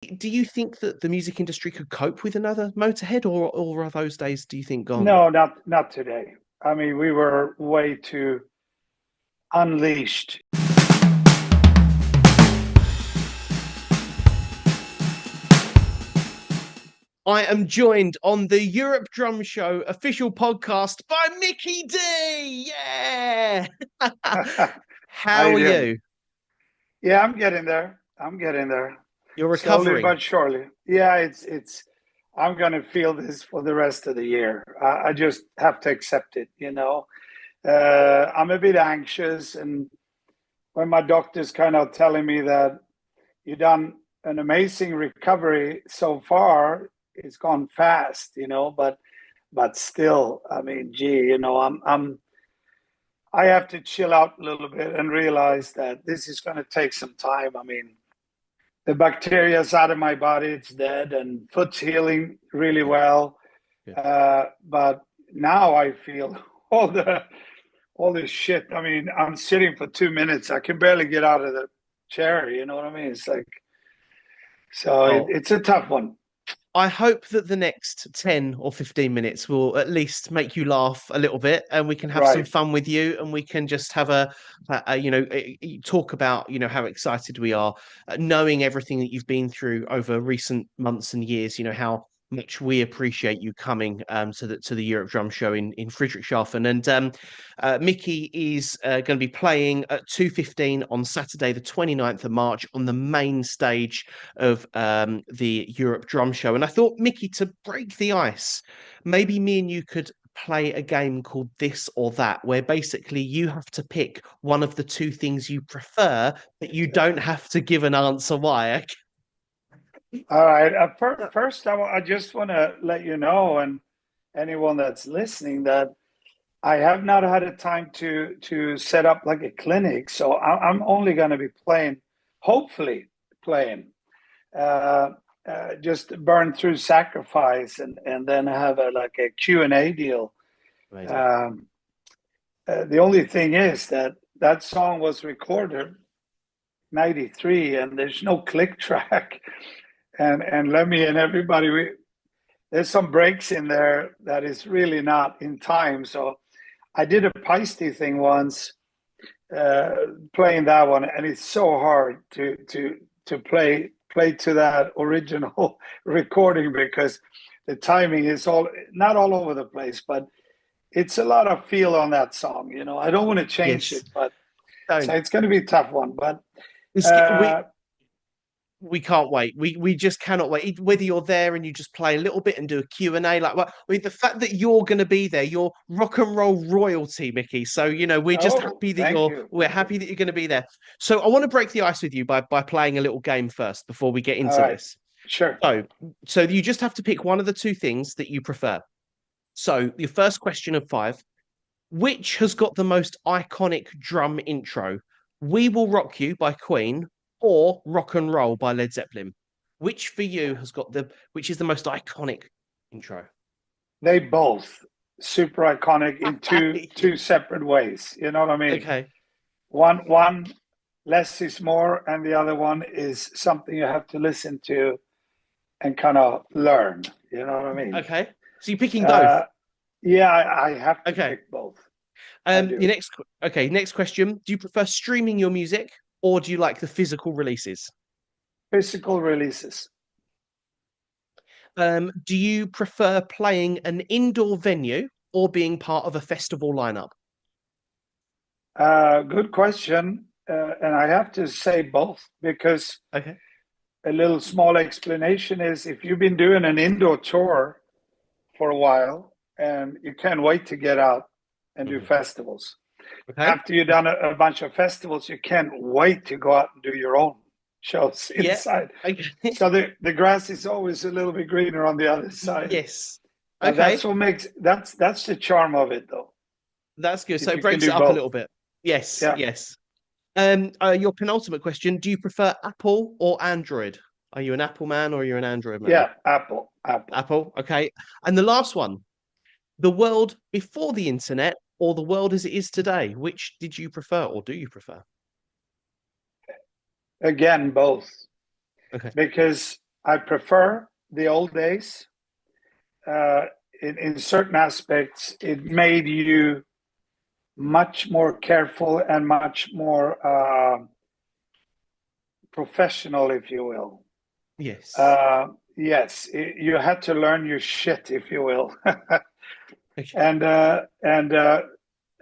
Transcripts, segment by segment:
Do you think that the music industry could cope with another Motorhead, or are those days, do you think, gone? No, not today. I mean, we were way too unleashed. I am joined on the Europe Drum Show official podcast by Mikkey Dee. Yeah. How How you are doing? you? Yeah, I'm getting there. I'm getting there. You're Slowly recovering. but surely. Yeah, it's I'm gonna feel this for the rest of the year. I just have to accept it. I'm a bit anxious, and when my doctor's kind of telling me that you've done an amazing recovery so far, it's gone fast, but still, I mean, gee, I have to chill out a little bit and realize that this is going to take some time. I mean, the bacteria's out of my body, it's dead, and foot's healing really Yeah. well. Good. But now I feel all the all this shit. I mean, I'm sitting for 2 minutes. I can barely get out of the chair. You know what I mean? It's like so. Oh, It's a tough one. I hope that the next 10 or 15 minutes will at least make you laugh a little bit, and we can have some Right. fun with you, and we can just have talk about, how excited we are, knowing everything that you've been through over recent months and years, how much we appreciate you coming to the Europe Drum Show in Friedrichshafen. And Mickey is going to be playing at 2:15 on Saturday, the 29th of March, on the main stage of the Europe Drum Show. And I thought, Mickey, to break the ice, maybe me and you could play a game called This or That, where basically you have to pick one of the two things you prefer, but you don't have to give an answer why. All right. First, I just want to let you know, and anyone that's listening, that I have not had a time to set up like a clinic. So I'm only going to be playing, hopefully playing, uh, just burn through sacrifice, and then have like a Q&A deal. Amazing. Um, the only thing is that that song was recorded 93, and there's no click track. And Lemmy and everybody, there's some breaks in there that is really not in time. So I did a Peisty thing once, uh, playing that one, and it's so hard to play to that original recording because the timing is all not all over the place, but it's a lot of feel on that song. I don't want to change Yes. it, but so Don't. it's going to be a tough one. But It's, uh, we can't wait. We just cannot wait. Whether you're there and you just play a little bit and do a Q&A, like what, I mean, the fact that you're going to be there, you're rock and roll royalty, Mickey. So, we're just oh, happy that thank you, we're thank you. happy that you're going to be there. So I want to break the ice with you by playing a little game first before we get All into right, this. sure. So so you just have to pick one of the two things that you prefer. So your first question of five: which has got the most iconic drum intro? We Will Rock You by Queen or Rock and Roll by Led Zeppelin? Which for you has got which is the most iconic intro? They both super iconic in two separate ways. You know what I mean? Okay. One less is more, and the other one is something you have to listen to and kind of learn. You know what I mean? Okay. So you're picking both. Uh, yeah, I have to Okay. pick both. I Your do. next okay, next question. Do you prefer streaming your music or do you like the physical releases? Physical releases. Do you prefer playing an indoor venue or being part of a festival lineup? Good question. And I have to say both because Okay. a little small explanation is if you've been doing an indoor tour for a while and you can't wait to get out and do Mhm. festivals. Okay. After you've done a bunch of festivals, you can't wait to go out and do your own shows Yeah. inside. Okay. So the grass is always a little bit greener on the other side. Yes. And Okay. that's what makes that's the charm of it though. That's good. So If it you can breaks it do up a both. little bit. Yes. Yeah. Yes. Your penultimate question: do you prefer Apple or Android? Are you an Apple man or are you an Android man? Yeah. Apple. Apple. Apple. Okay. And the last one: the world before the internet or the world as it is today. Which did you prefer, or do you prefer? Again, both. Okay. Because I prefer the old days. Uh, in certain aspects, it made you much more careful and much more professional, if you will. Yes. Yes, you had to learn your shit, if you will. Okay. and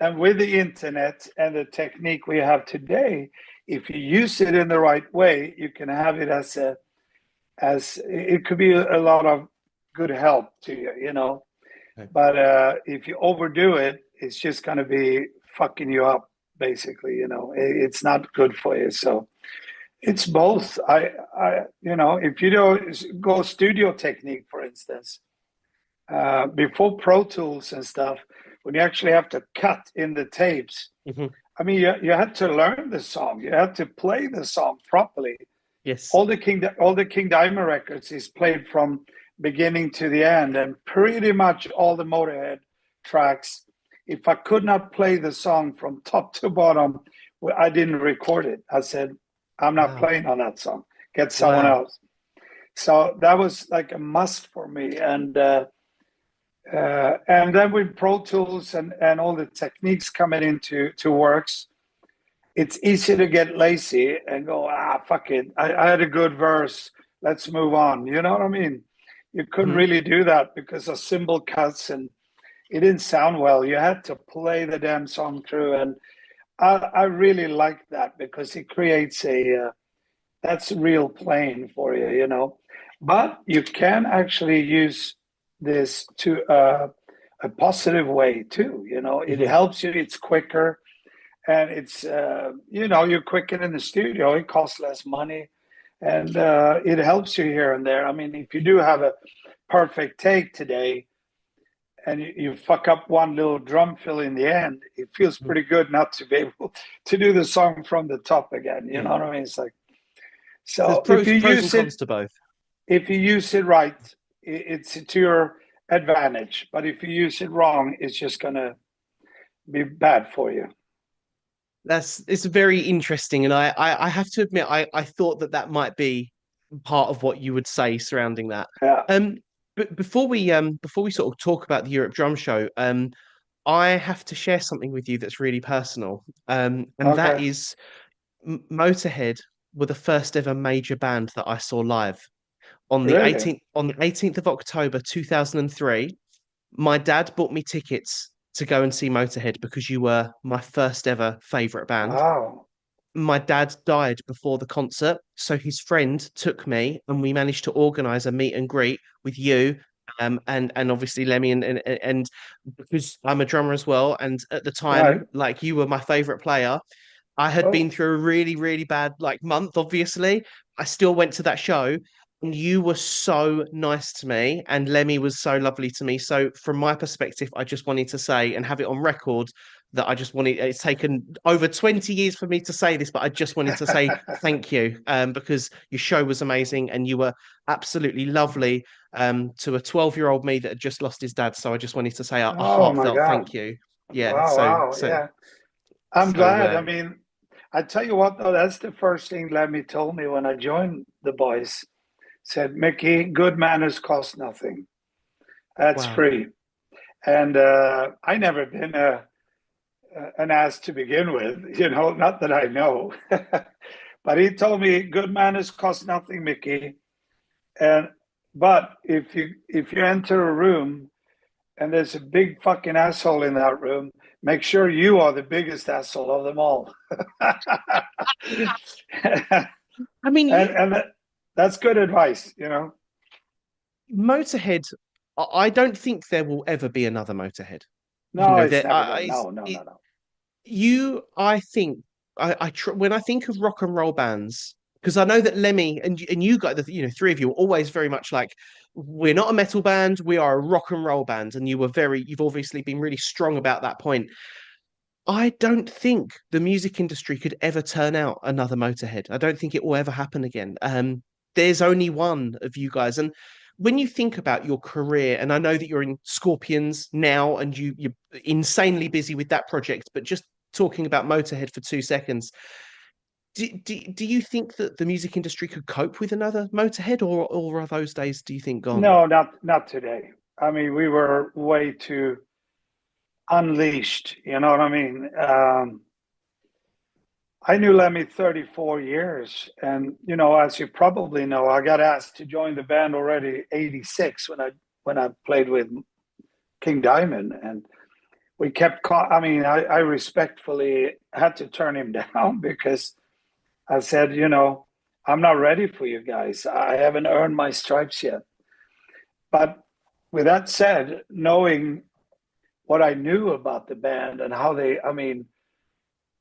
and with the internet and the technique we have today, if you use it in the right way, you can have it as a as it could be a lot of good help to you, you know. Okay. But if you overdo it, it's just going to be fucking you up, basically. You know, it's not good for you. So it's both. You know, if you don't go studio technique, for instance, before Pro Tools and stuff, when you actually have to cut in the tapes, Hmm. I mean, you had to learn the song, you had to play the song properly. Yes. All the King Diamond records is played from beginning to the end, and pretty much all the Motorhead tracks. If I could not play the song from top to bottom, I didn't record it. I said, I'm not Wow. playing on that song. Get someone Wow. else. So that was like a must for me. And then with Pro Tools and all the techniques coming into to works, it's easy to get lazy and go, fuck it. I had a good verse. Let's move on. You know what I mean? You couldn't Hmm. really do that because of cymbal cuts and it didn't sound well. You had to play the damn song through. And I really like that because it creates that's real playing for you, you know. But you can actually use this to a positive way too. You know, it Hmm. helps you. It's quicker, and it's you know, you're quicker in the studio. It costs less money, and it helps you here and there. I mean, if you do have a perfect take today, and you fuck up one little drum fill in the end, it feels pretty good not to be able to do the song from the top again. You know Yeah. what I mean? It's like There's so pros and cons to both. if you use it right, it's to your advantage. But if you use it wrong, it's just gonna be bad for you. That's it's very interesting, and I have to admit I thought that that might be part of what you would say surrounding that. Yeah. Um, but before we sort of talk about the Europe Drum Show, I have to share something with you that's really personal. And that Okay. is Motorhead were the first ever major band that I saw live Really? on the 18th of October 2003. My dad bought me tickets to go and see Motorhead because you were my first ever favorite band. Wow. My dad died before the concert, so his friend took me, and we managed to organize a meet and greet with you, and obviously Lemmy, and because I'm a drummer as well, and at the Right. time, like you were my favorite player, I had been Oh. through a really, really bad like month, obviously. I still went to that show, and you were so nice to me, and Lemmy was so lovely to me. So from my perspective, I just wanted to say and have it on record that I just wanted it's taken over 20 years for me to say this, but I just wanted to say thank you. Because your show was amazing and you were absolutely lovely to a 12-year-old me that had just lost his dad. So I just wanted to say a Oh my heartfelt God. thank you. Yeah, Wow, wow. Yeah. I'm so glad. I mean, I tell you what though, that's the first thing Lemmy told me when I joined the boys. Said, Mickey, good manners cost nothing. That's wow. free. And I never been an ass to begin with, you know, not that I know. But he told me good manners cost nothing, Mickey. And but if you enter a room and there's a big fucking asshole in that room, make sure you are the biggest asshole of them all. I mean, And that's good advice, you know. Motorhead, I don't think there will ever be another Motorhead. You No, know, it's that never going. No, no, no, no. I think when I think of rock and roll bands, because I know that Lemmy and you guys, you know, three of you are always very much like we're not a metal band, we are a rock and roll band, and you've obviously been really strong about that point. I don't think the music industry could ever turn out another Motorhead. I don't think it will ever happen again. There's only one of you guys, and when you think about your career, and I know that you're in Scorpions now, and you're insanely busy with that project, but just talking about Motorhead for 2 seconds, Do you think that the music industry could cope with another Motorhead, or are those days, do you think, gone? No, not today. I mean, we were way too unleashed. You know what I mean? I knew Lemmy 34 years, and as you probably know, I got asked to join the band already '86 when I played with King Diamond, and we kept. I mean, I respectfully had to turn him down because I said, I'm not ready for you guys. I haven't earned my stripes yet. But with that said, knowing what I knew about the band and how I mean,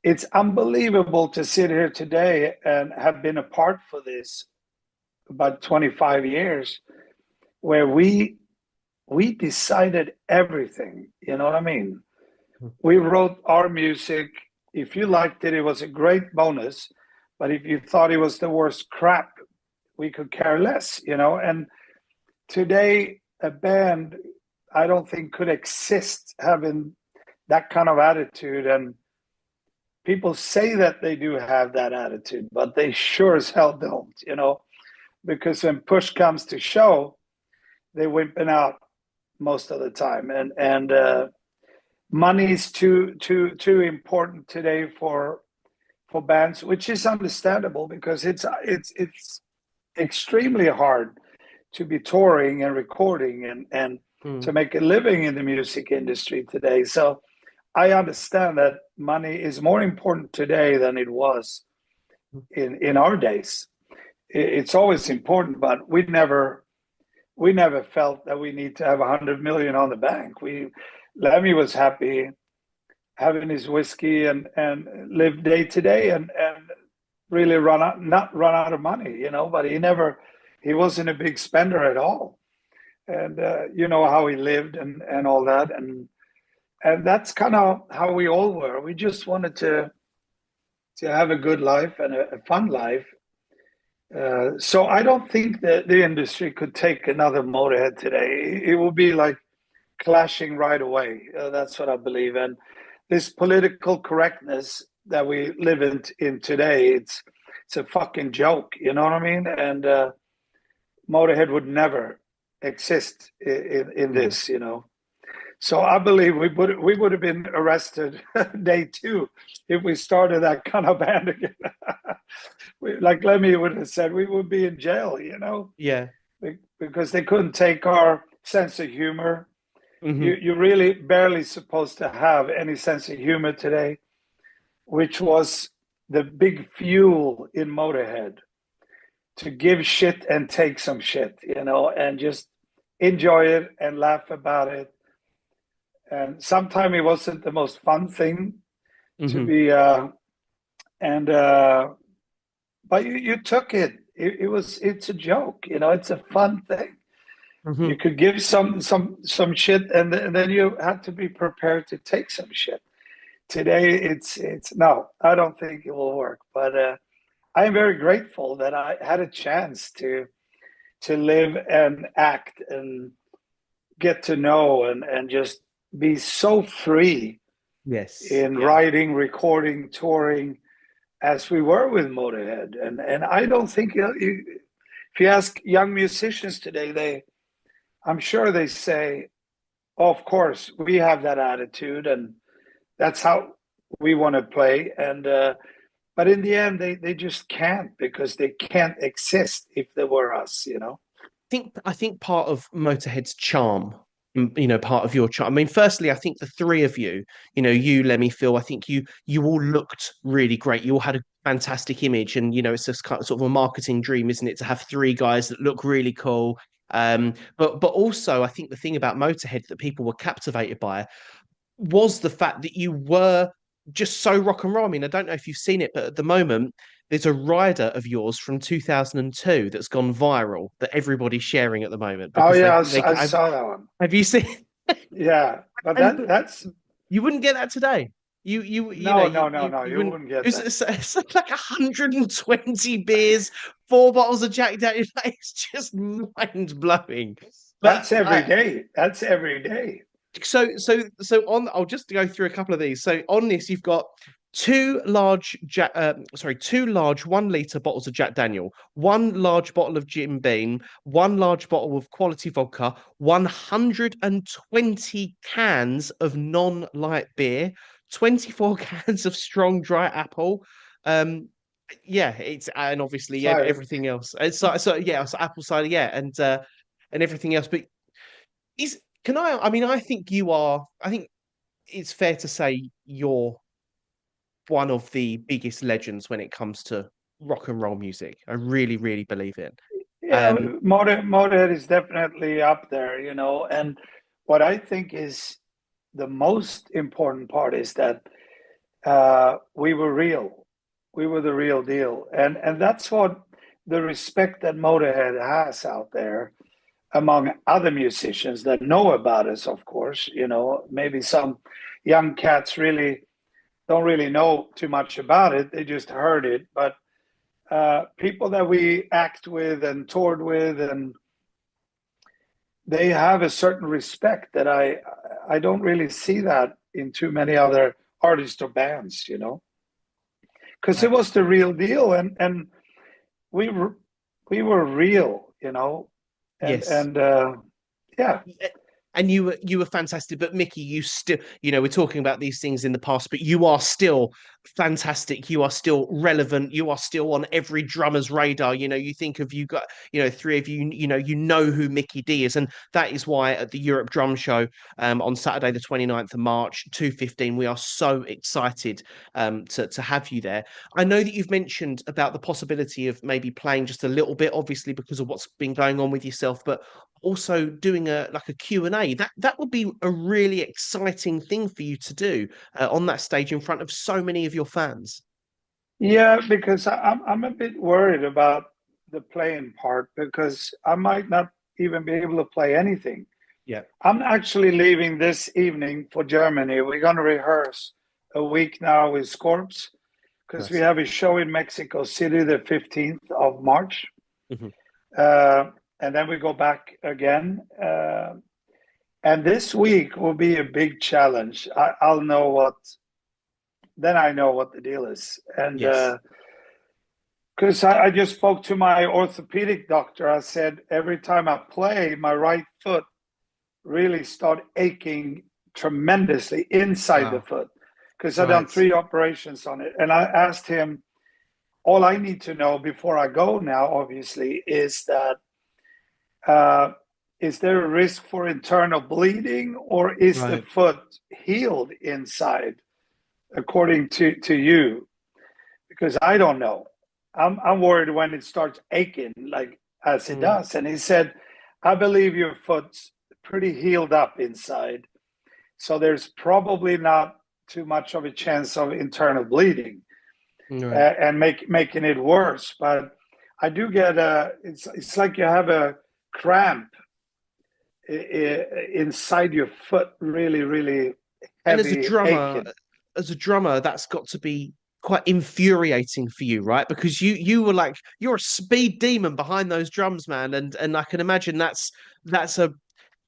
it's unbelievable to sit here today and have been a part for this about 25 years where we decided everything. You know what I mean? We wrote our music. If you liked it, it was a great bonus. But if you thought it was the worst crap, we could care less, And today, a band, I don't think could exist having that kind of attitude. And people say that they do have that attitude, but they sure as hell don't, because when push comes to shove, they're wimping out most of the time. And money is too important today for bands, which is understandable because it's extremely hard to be touring and recording and to make a living in the music industry today. So I understand that money is more important today than it was in our days. It's always important, but we never felt that we need to have 100 million on the bank. Lemmy was happy having his whiskey and live day to day and really not run out of money, but he wasn't a big spender at all. And how he lived and all that. And that's kind of how we all were. We just wanted to have a good life and a fun life. So I don't think that the industry could take another Motorhead today. It will be like clashing right away. That's what I believe. And this political correctness that we live in today, it's a fucking joke. You know what I mean? And Motorhead would never exist in this. So I believe we would have been arrested day two if we started that kind of band again. Like Lemmy would have said, we would be in jail, Yeah. because they couldn't take our sense of humor. You're really barely supposed to have any sense of humor today, which was the big fuel in Motorhead, to give shit and take some shit, and just enjoy it and laugh about it. And sometimes it wasn't the most fun thing to be, but you took it. It's a joke, it's a fun thing. You could give some shit, and then you have to be prepared to take some shit. Today, it's no, I don't think it will work. But I am very grateful that I had a chance to live and act and get to know and just be so free in writing, recording, touring, as we were with Motorhead. And I don't think if you ask young musicians today, I'm sure they say, oh, of course, we have that attitude and that's how we want to play. And but in the end, they just can't, because they can't exist if they were us, I think part of Motorhead's charm, part of your charm. I mean, firstly, I think the three of you, you, Lemmy, Phil, I think you all looked really great. You all had a fantastic image, and it's just kind of sort of a marketing dream, isn't it, to have three guys that look really cool. But also, I think the thing about Motorhead that people were captivated by was the fact that you were just so rock and roll. I mean, I don't know if you've seen it, but at the moment, there's a rider of yours from 2002 that's gone viral that everybody's sharing at the moment Oh because yeah, they I saw that one. have you seen? Yeah, but And that's you wouldn't get that today. no, You you wouldn't. wouldn't get that. It's like 120 beers, 4 bottles of Jack Daniels. It's just mind blowing. But That's every day. That's every day. so on, I'll just go through a couple of these. So on this, you've got two large 1 liter bottles of Jack Daniel, one large bottle of Jim Beam, one large bottle of quality vodka, 120 cans of non-light beer, 24 cans of strong dry apple. Um, yeah, it's and obviously Cider. everything else. So yeah, so apple cider, yeah, and everything else. But is can I? I mean, I think you are. I think it's fair to say you're one of the biggest legends when it comes to rock and roll music. I really, really believe it. Yeah, Um, Motorhead is definitely up there, you know. And what I think is the most important part is that we were real. We were the real deal, and that's what the respect that Motorhead has out there among other musicians that know about us. Of course, you know, maybe some young cats really don't really know too much about it. They just heard it, but people that we act with and toured with, and they have a certain respect that I don't really see that in too many other artists or bands, you know, because it right. was the real deal, and we were we were real, you know, Yes. and yeah, And you were fantastic. But Mickey, you still, we're talking about these things in the past, but you are still fantastic. You are still relevant. You are still on every drummer's radar. You think of you got, three of you, you know who Mikkey Dee is. And that is why at the Europe Drum Show on Saturday, the 29th of March, 2:15, we are so excited to have you there. I know that you've mentioned about the possibility of maybe playing just a little bit, obviously, because of what's been going on with yourself, but also doing a Q&A. That would be a really exciting thing for you to do on that stage in front of so many of your fans. yeah, because I'm a bit worried about the playing part because I might not even be able to play anything. Yeah. I'm actually leaving this evening for Germany. We're going to rehearse a week now with Scorps because we Nice. have a show in Mexico City the 15th of March. Mhm. Uh, and then we go back again. And this week will be a big challenge. I'll know then I know what the deal is. And Yes. because I just spoke to my orthopedic doctor, I said, every time I play, my right foot really start aching tremendously inside the Wow. foot because I've done Right. 3 operations on it. And I asked him, all I need to know before I go now, obviously, is that uh, is there a risk for internal bleeding or is the Right. foot healed inside, according to you? Because I don't know. I'm worried when it starts aching, like as it Mm. does. And he said, I believe your foot's pretty healed up inside. So there's probably not too much of a chance of internal bleeding Right. and making it worse. But I do get it's like you have a cramp inside your foot, really, really And heavy aching. as a drummer, that's got to be quite infuriating for you, right? Because you were like you're a speed demon behind those drums, man, and I can imagine that's a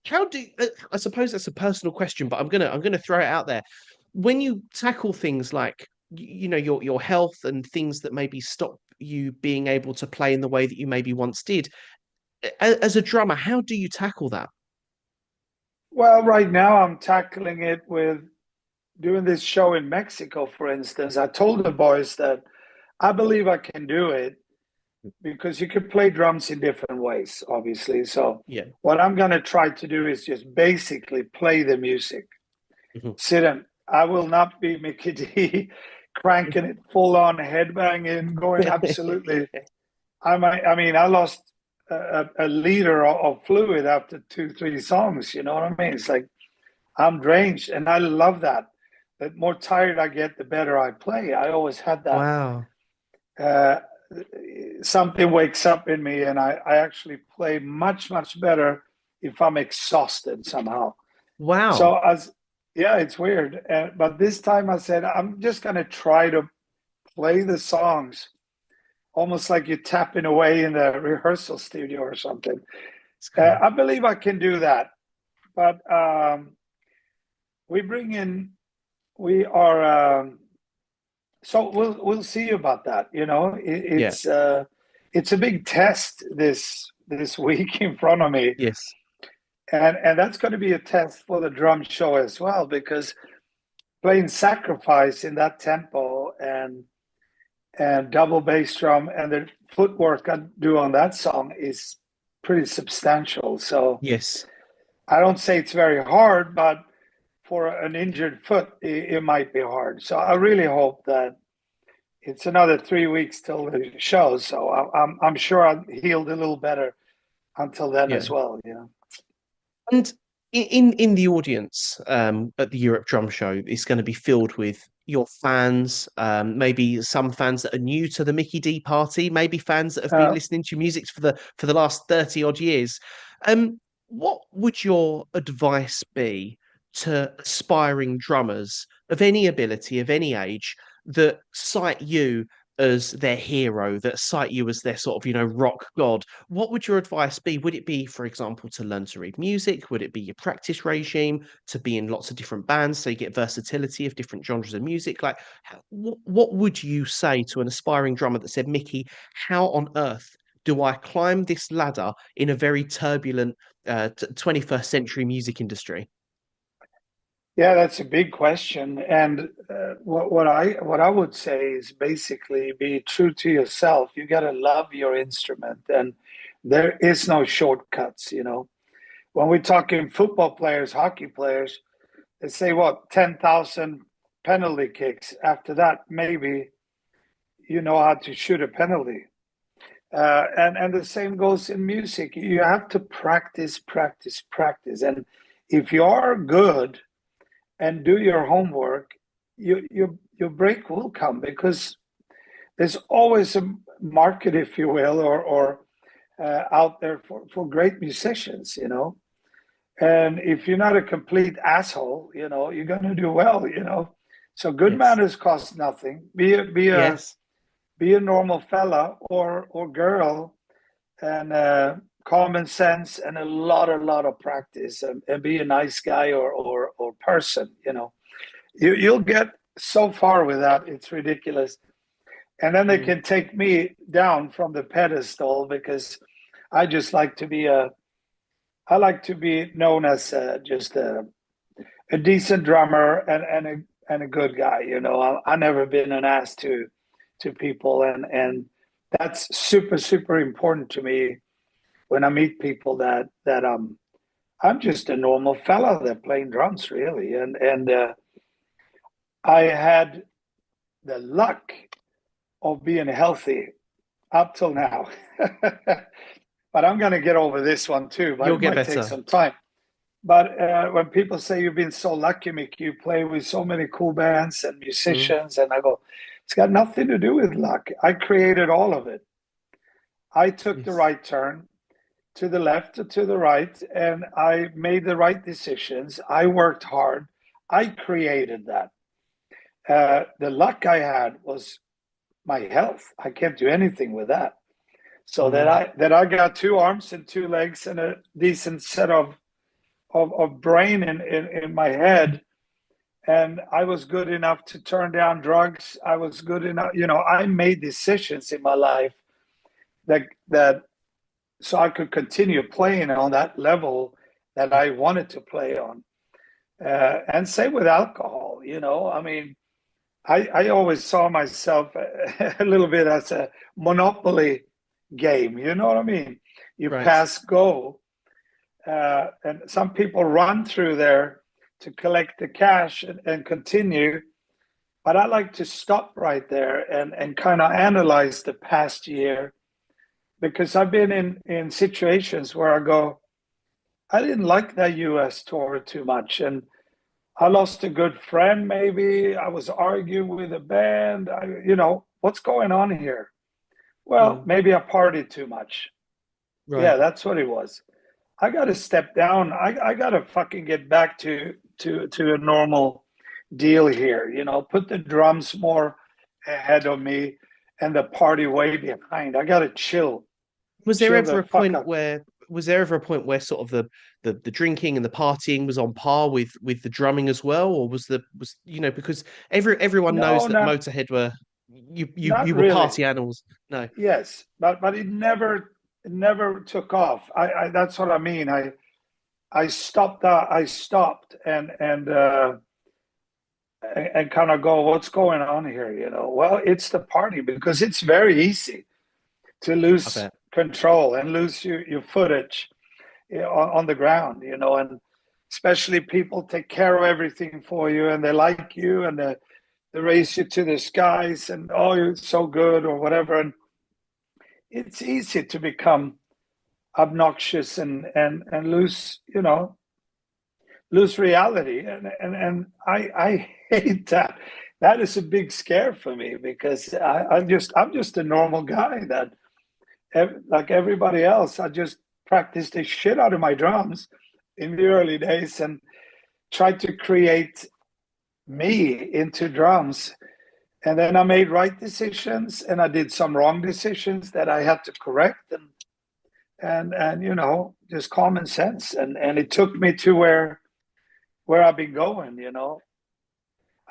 how do I suppose that's a personal question, but I'm gonna throw it out there. When you tackle things like your health and things that maybe stop you being able to play in the way that you maybe once did, as a drummer, how do you tackle that? Well, right now I'm tackling it with doing this show in Mexico, for instance. I told the boys that I believe I can do it because you could play drums in different ways, obviously. So Yeah. what I'm going to try to do is just basically play the music. Mhm. Sit in. I will not be Mikkey Dee cranking it full on headbanging, going absolutely. I mean, I lost a liter of fluid after 2, 3 songs. You know what I mean? It's like I'm drenched, and I love that. The more tired I get, the better I play. I always had that. Wow. Uh, Something wakes up in me, and I actually play much, much better if I'm exhausted somehow. So Wow. as yeah, it's weird. But this time I said I'm just gonna try to play the songs almost like you're tapping away in the rehearsal studio or something. It's cool. I believe I can do that. But we bring in, we are So we'll see about that. You know, Yeah. it's a big test this week in front of me, Yes. and that's going to be a test for the drum show as well because playing sacrifice in that tempo and double bass drum and the footwork I do on that song is pretty substantial. So Yes. I don't say it's very hard, but for an injured foot, it might be hard. So I really hope that it's another 3 weeks till the show. So I'm sure I'll healed a little better until then Yeah. as well. You know. And in the audience at the Europe Drum Show, it's going to be filled with your fans, maybe some fans that are new to the Mikkey Dee party, maybe fans that have been Uh, listening to your music for the last 30 odd years. What would your advice be to aspiring drummers of any ability, of any age, that cite you as their hero, that cite you as their sort of, rock god? What would your advice be? Would it be, for example, to learn to read music? Would it be your practice regime, to be in lots of different bands so you get versatility of different genres of music? Like, what would you say to an aspiring drummer that said, Mickey, how on earth do I climb this ladder in a very turbulent 21st century music industry? yeah, that's a big question. And what I would say is basically be true to yourself. You got to love your instrument, and there is no shortcuts. You know, when we're talking football players, hockey players, they say what 10,000 penalty kicks. After that, maybe you know how to shoot a penalty. And the same goes in music. You have to practice, practice, practice. And if you are good and do your homework, your break will come because there's always a market, if you will, or out there for great musicians, you know. And if you're not a complete asshole, you know, you're gonna do well, you know. So good Yes. manners cost nothing. Yes. Be a normal fella or girl, and common sense and a lot of practice, and be a nice guy or person, you know. You'll get so far with that, it's ridiculous. And then they Mm. can take me down from the pedestal because I just like to be a I like to be known as just a decent drummer and a good guy. You know, I never been an ass to people, and that's super important to me when I meet people that I'm just a normal fella that playing drums really, and I had the luck of being healthy up till now. But I'm going to get over this one too, but You'll it get might take better. some time. But when people say you've been so lucky, Mick, you play with so many cool bands and Mm. musicians, and I go, it's got nothing to do with luck. I created all of it. I took the Yes. right turn to the left or to the right, and I made the right decisions. I worked hard. I created that. The luck I had was my health. I can't do anything with that. So Mm. that I got two arms and two legs and a decent set of brain in my head, and I was good enough to turn down drugs. I was good enough, you know. I made decisions in my life that so I could continue playing on that level that I wanted to play on. And same with alcohol, you know. I mean, I always saw myself a little bit as a monopoly game. You know what I mean? You Right. pass go, and some people run through there to collect the cash and continue. But I like to stop right there and kind of analyze the past year because I've been in situations where I go, I didn't like that US tour too much. And I lost a good friend, maybe. I was arguing with a band. You know, what's going on here? Well, Mm. maybe I partied too much. Yeah, Right. that's what it was. I got to step down. I got to fucking get back to a normal deal here. You know, put the drums more ahead of me and the party way behind. I got to Was there chill ever the a fuck point up. where was there ever a point where sort of the drinking and the partying was on par with the drumming as well, or was because everyone knows No, that not Motorhead were not you were really. party animals. No. Yes, but it never took off. I That's what I mean. I stopped. I stopped and kind of go, what's going on here? Well, it's the party, because it's very easy to I lose bet. control and lose your footage on the ground, and especially people take care of everything for you, and they like you, and they raise you to the skies, and oh, you're so good or whatever. And it's easy to become obnoxious and lose reality, and I hate that. That is a big scare for me, because I'm just a normal guy that, like everybody else, I just practiced the shit out of my drums in the early days and tried to create me into drums. And then I made right decisions, and I did some wrong decisions that I had to correct, and just common sense, and it took me to where I've been going.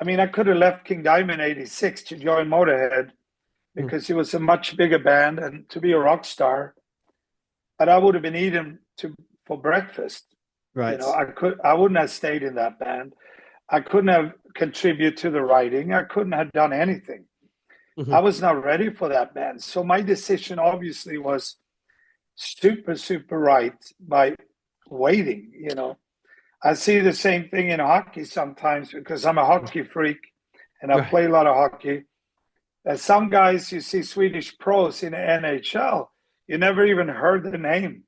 I mean, I could have left King Diamond '86 to join Motorhead, Mm. because it was a much bigger band and to be a rock star, but I would have been eating for breakfast. Right. I wouldn't have stayed in that band. I couldn't have contributed to the writing. I couldn't have done anything. I Hmm. was not ready for that band. So my decision obviously was super, super right by waiting. I see the same thing in hockey sometimes, because I'm a hockey freak and I Right. play a lot of hockey. And some guys you see Swedish pros in the NHL, you never even heard the name,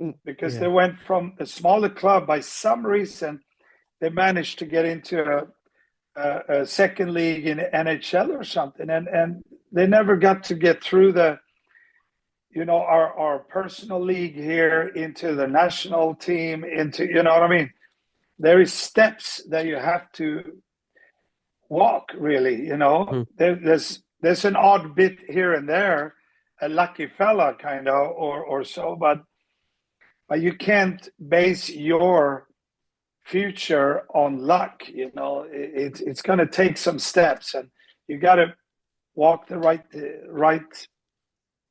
Mm. because they Yeah. went from a smaller club. By some reason, they managed to get into a second league in NHL or something, and they never got to get through our personal league here into the national team, into, what I mean. There is steps that you have to walk, really. Mm. There's an odd bit here and there, a lucky fella kind of, or so, but you can't base your future on luck. It's going to take some steps, and you got to walk the right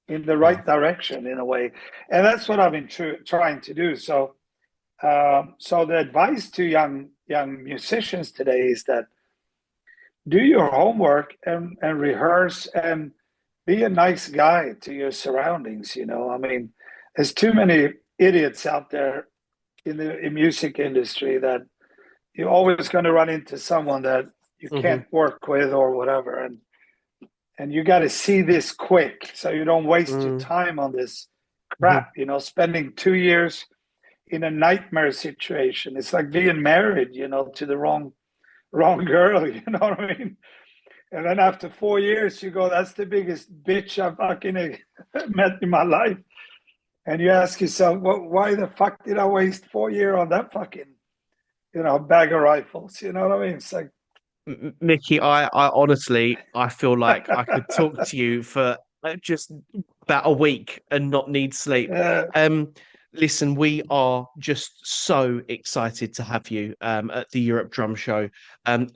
in the right Path. direction, in a way. And that's what I've been trying to do. So the advice to young musicians today is that do your homework and rehearse, and be a nice guy to your surroundings. I mean, there's too many idiots out there in the music industry that you're always going to run into someone that you Hmm. can't work with or whatever, and you got to see this quick, so you don't waste your Mm. time on this Hmm. crap. Spending 2 years in a nightmare situation. It's like being married, to the wrong girl. You know what I mean? And then after 4 years, you go, "That's the biggest bitch I've fucking met in my life." And you ask yourself, why the fuck did I waste 4 years on that fucking, bag of rifles? You know what I mean? It's like, Mickey, I honestly, I feel like I could talk to you for just about a week and not need sleep. uh, Um, Listen, we are just so excited to have you at the Europe Drum Show,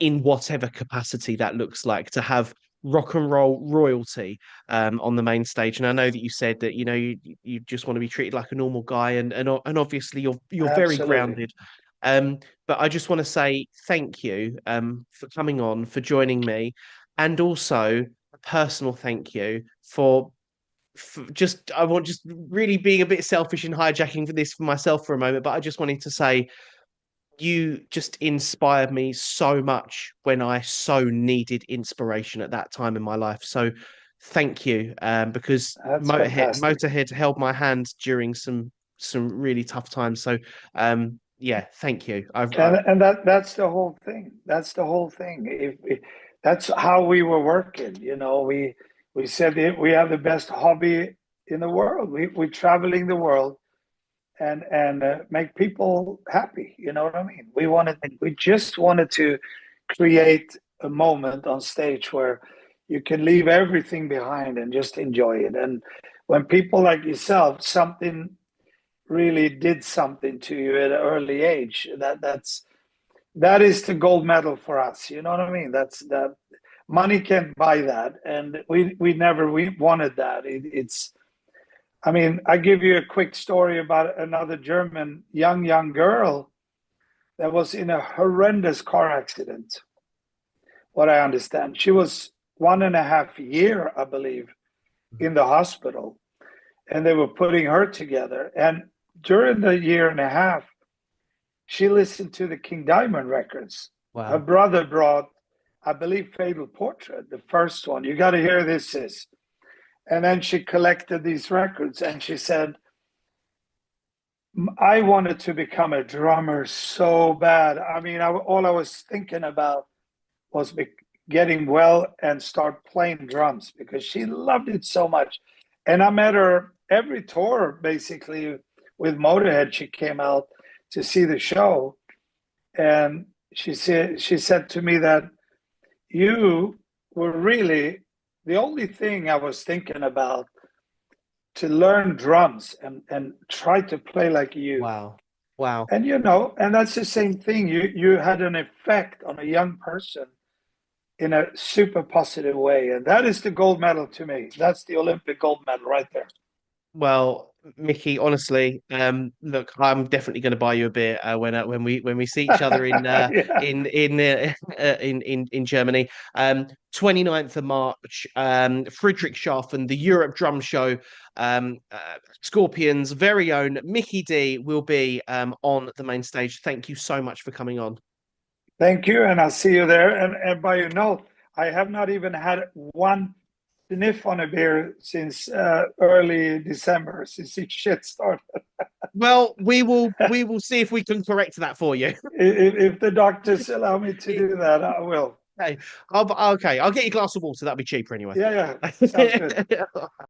in whatever capacity that looks like, to have rock and roll royalty on the main stage. And I know that you said that you just want to be treated like a normal guy, and obviously you're very absolutely. grounded. But I just want to say thank you for coming on, for joining me, and also a personal thank you for just I want just really being a bit selfish and hijacking for this for myself for a moment. But I just wanted to say you just inspired me so much when I so needed inspiration at that time in my life. So thank you, because That's fantastic. Motorhead held my hand during some really tough times. So yeah, thank you. And that's the whole thing. That's the whole thing. That's how we were working. We said we have the best hobby in the world. We're traveling the world and make people happy. You know what I mean? We just wanted to create a moment on stage where you can leave everything behind and just enjoy it. And when people like yourself, something really did something to you at an early age. That is the gold medal for us. You know what I mean? That's that money can't buy that, and we never we wanted that. It's I mean, I give you a quick story about another German young girl that was in a horrendous car accident. What I understand, she was 1.5 year, I believe, in the hospital, and they were putting her together. And during the year and a half, she listened to the King Diamond records. Her Wow. brother brought, I believe, Fatal Portrait, the first one. You got to hear this is. And then she collected these records and she said, I wanted to become a drummer so bad. I mean, all I was thinking about was getting well and start playing drums because she loved it so much. And I met her every tour, basically, with Motörhead. She came out to see the show. And she said to me that you were really the only thing I was thinking about to learn drums and try to play like you. Wow. Wow. And and that's the same thing. You had an effect on a young person in a super positive way. And that is the gold medal to me. That's the Olympic gold medal right there. Well, Mickey, honestly, look, I'm definitely going to buy you a beer when we see each other Yeah. in Germany. 29th of March, Friedrichshafen, the Europe Drum Show. Scorpions' very own Mikkey Dee will be on the main stage. Thank you so much for coming on. Thank you. And I'll see you there. And by your note, I have not even had one sniff on a beer since early December, since it shit started. Well, we will see if we can correct that for you. If the doctors allow me to do that, I will. Okay, okay, I'll get you a glass of water. That'll be cheaper anyway. Yeah, yeah. Sounds good.